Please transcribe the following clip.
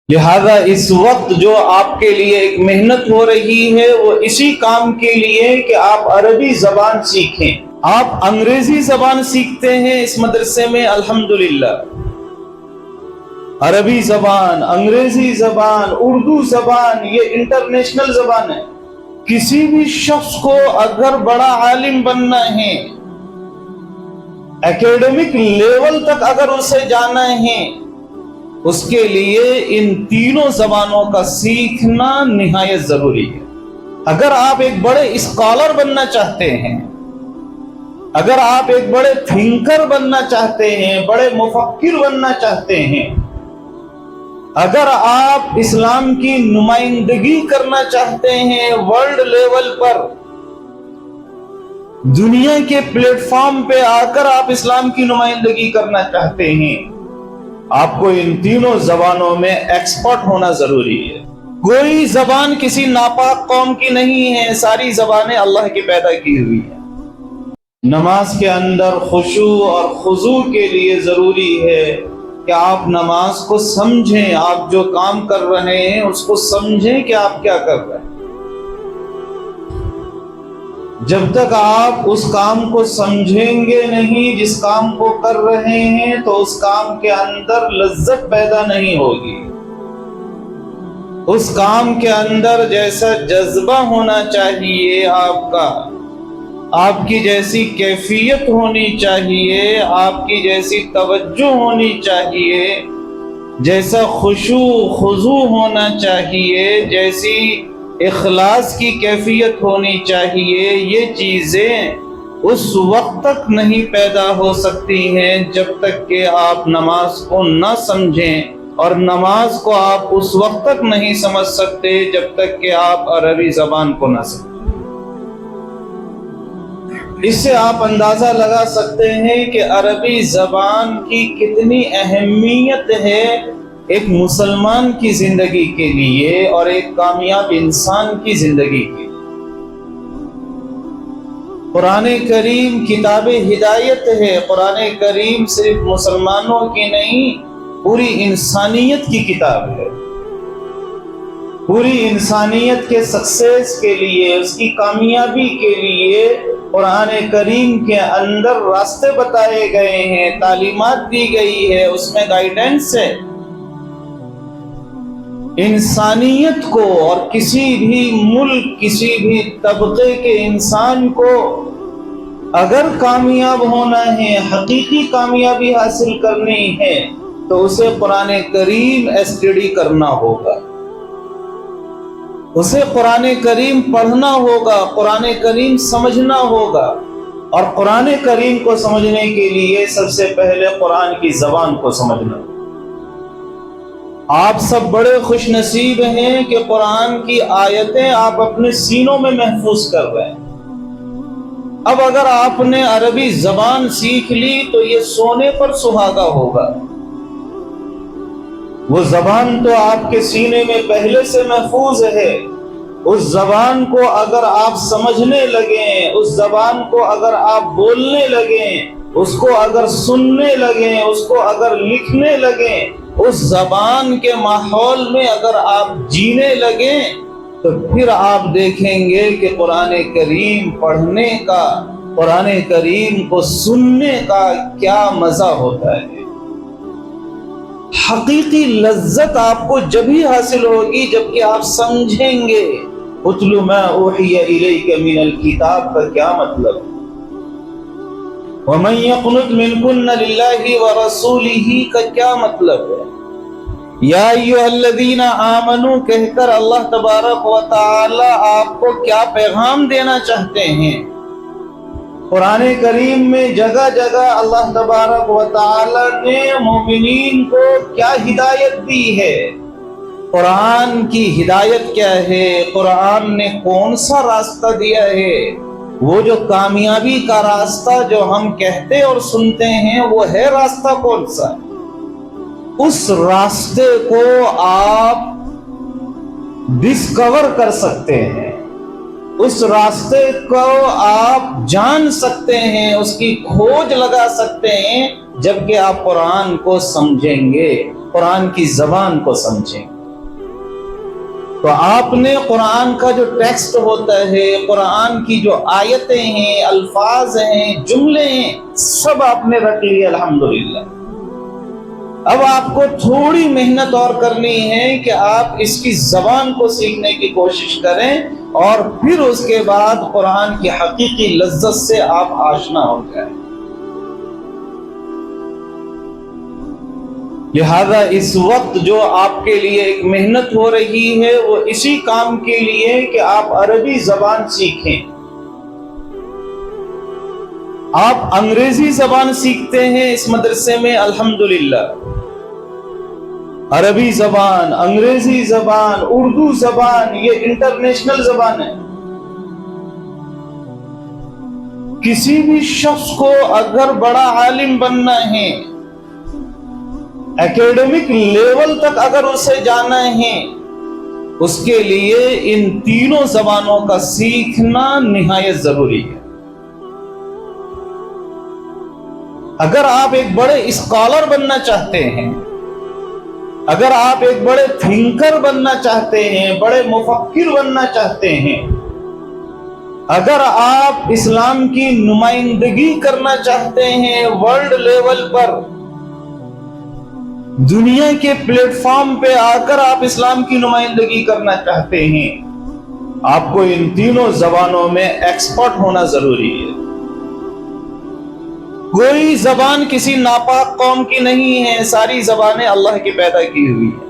لہذا اس وقت جو آپ کے لیے ایک محنت ہو رہی ہے وہ اسی کام کے لیے کہ آپ عربی زبان سیکھیں۔ آپ انگریزی زبان سیکھتے ہیں اس مدرسے میں، الحمدللہ۔ عربی زبان، انگریزی زبان، اردو زبان یہ انٹرنیشنل زبان ہے۔ کسی بھی شخص کو اگر بڑا عالم بننا ہے، اکیڈمک لیول تک اگر اسے جانا ہے، اس کے لیے ان تینوں زبانوں کا سیکھنا نہایت ضروری ہے۔ اگر آپ ایک بڑے اسکالر بننا چاہتے ہیں، اگر آپ ایک بڑے تھنکر بننا چاہتے ہیں، بڑے مفکر بننا چاہتے ہیں، اگر آپ اسلام کی نمائندگی کرنا چاہتے ہیں ورلڈ لیول پر، دنیا کے پلیٹ فارم پہ آ کر آپ اسلام کی نمائندگی کرنا چاہتے ہیں، آپ کو ان تینوں زبانوں میں ایکسپرٹ ہونا ضروری ہے۔ کوئی زبان کسی ناپاک قوم کی نہیں ہے، ساری زبانیں اللہ کی پیدا کی ہوئی ہیں۔ نماز کے اندر خشوع اور خضوع کے لیے ضروری ہے کہ آپ نماز کو سمجھیں، آپ جو کام کر رہے ہیں اس کو سمجھیں کہ آپ کیا کر رہے ہیں۔ جب تک آپ اس کام کو سمجھیں گے نہیں جس کام کو کر رہے ہیں تو اس کام کے اندر لذت پیدا نہیں ہوگی۔ اس کام کے اندر جیسا جذبہ ہونا چاہیے آپ کا، آپ کی جیسی کیفیت ہونی چاہیے، آپ کی جیسی توجہ ہونی چاہیے، جیسا خشوع خضوع ہونا چاہیے، جیسی اخلاص کی کیفیت ہونی چاہیے، یہ چیزیں اس وقت تک نہیں پیدا ہو سکتی ہیں جب تک کہ آپ نماز کو نہ سمجھیں، اور نماز کو آپ اس وقت تک نہیں سمجھ سکتے جب تک کہ آپ عربی زبان کو نہ سمجھیں۔ اس سے آپ اندازہ لگا سکتے ہیں کہ عربی زبان کی کتنی اہمیت ہے ایک مسلمان کی زندگی کے لیے اور ایک کامیاب انسان کی زندگی کے لیے۔ قرآن کریم کتاب ہدایت ہے۔ قرآن کریم صرف مسلمانوں کی نہیں، پوری انسانیت کی کتاب ہے۔ پوری انسانیت کے سکسیس کے لیے، اس کی کامیابی کے لیے قرآن کریم کے اندر راستے بتائے گئے ہیں، تعلیمات دی گئی ہے، اس میں گائیڈنس ہے۔ انسانیت کو اور کسی بھی ملک، کسی بھی طبقے کے انسان کو اگر کامیاب ہونا ہے، حقیقی کامیابی حاصل کرنی ہے تو اسے قرآن کریم اسٹڈی کرنا ہوگا، اسے قرآن کریم پڑھنا ہوگا، قرآن کریم سمجھنا ہوگا، اور قرآن کریم کو سمجھنے کے لیے سب سے پہلے قرآن کی زبان کو سمجھنا ہوگا۔ آپ سب بڑے خوش نصیب ہیں کہ قرآن کی آیتیں آپ اپنے سینوں میں محفوظ کر رہے ہیں۔ اب اگر آپ نے عربی زبان سیکھ لی تو یہ سونے پر سہاگا ہوگا۔ وہ زبان تو آپ کے سینے میں پہلے سے محفوظ ہے، اس زبان کو اگر آپ سمجھنے لگیں، اس زبان کو اگر آپ بولنے لگیں، اس کو اگر سننے لگیں، اس کو اگر لکھنے لگیں، اس زبان کے ماحول میں اگر آپ جینے لگیں تو پھر آپ دیکھیں گے کہ قرآن کریم پڑھنے کا، قرآن کریم کو سننے کا کیا مزہ ہوتا ہے۔ حقیقی لذت آپ کو جبھی حاصل ہوگی جب کہ آپ سمجھیں گے اتل ما اوحی الیک من الکتاب کا کیا مطلب ہے، ومن یقنط منکن للہ ورسولہ کا کیا مطلب ہے۔ یا ایھا الذین آمنوا کہہ کر اللہ تبارک و تعالی آپ کو کیا پیغام دینا چاہتے ہیں۔ قرآن کریم میں جگہ جگہ اللہ تبارک و تعالی نے مومنین کو کیا ہدایت دی ہے، قرآن کی ہدایت کیا ہے، قرآن نے کون سا راستہ دیا ہے۔ وہ جو کامیابی کا راستہ جو ہم کہتے اور سنتے ہیں وہ ہے راستہ کون سا؟ اس راستے کو آپ ڈسکور کر سکتے ہیں، اس راستے کو آپ جان سکتے ہیں، اس کی کھوج لگا سکتے ہیں جبکہ آپ قرآن کو سمجھیں گے، قرآن کی زبان کو سمجھیں گے۔ تو آپ نے قرآن کا جو ٹیکسٹ ہوتا ہے، قرآن کی جو آیتیں ہیں، الفاظ ہیں، جملے ہیں، سب آپ نے رکھ لیے الحمدللہ۔ اب آپ کو تھوڑی محنت اور کرنی ہے کہ آپ اس کی زبان کو سیکھنے کی کوشش کریں، اور پھر اس کے بعد قرآن کی حقیقی لذت سے آپ آشنا ہو جائیں۔ لہذا اس وقت جو آپ کے لیے ایک محنت ہو رہی ہے وہ اسی کام کے لیے کہ آپ عربی زبان سیکھیں۔ آپ انگریزی زبان سیکھتے ہیں اس مدرسے میں، الحمدللہ۔ عربی زبان، انگریزی زبان، اردو زبان، یہ انٹرنیشنل زبان ہے۔ کسی بھی شخص کو اگر بڑا عالم بننا ہے، ایکیڈمک لیول تک اگر اسے جانا ہے، اس کے لیے ان تینوں زبانوں کا سیکھنا نہایت ضروری ہے۔ اگر آپ ایک بڑے اسکالر بننا چاہتے ہیں، اگر آپ ایک بڑے تھنکر بننا چاہتے ہیں، بڑے مفکر بننا چاہتے ہیں، اگر آپ اسلام کی نمائندگی کرنا چاہتے ہیں ورلڈ لیول پر، دنیا کے پلیٹ فارم پہ آ کر آپ اسلام کی نمائندگی کرنا چاہتے ہیں، آپ کو ان تینوں زبانوں میں ایکسپرٹ ہونا ضروری ہے۔ کوئی زبان کسی ناپاک قوم کی نہیں ہے، ساری زبانیں اللہ کی پیدا کی ہوئی ہیں۔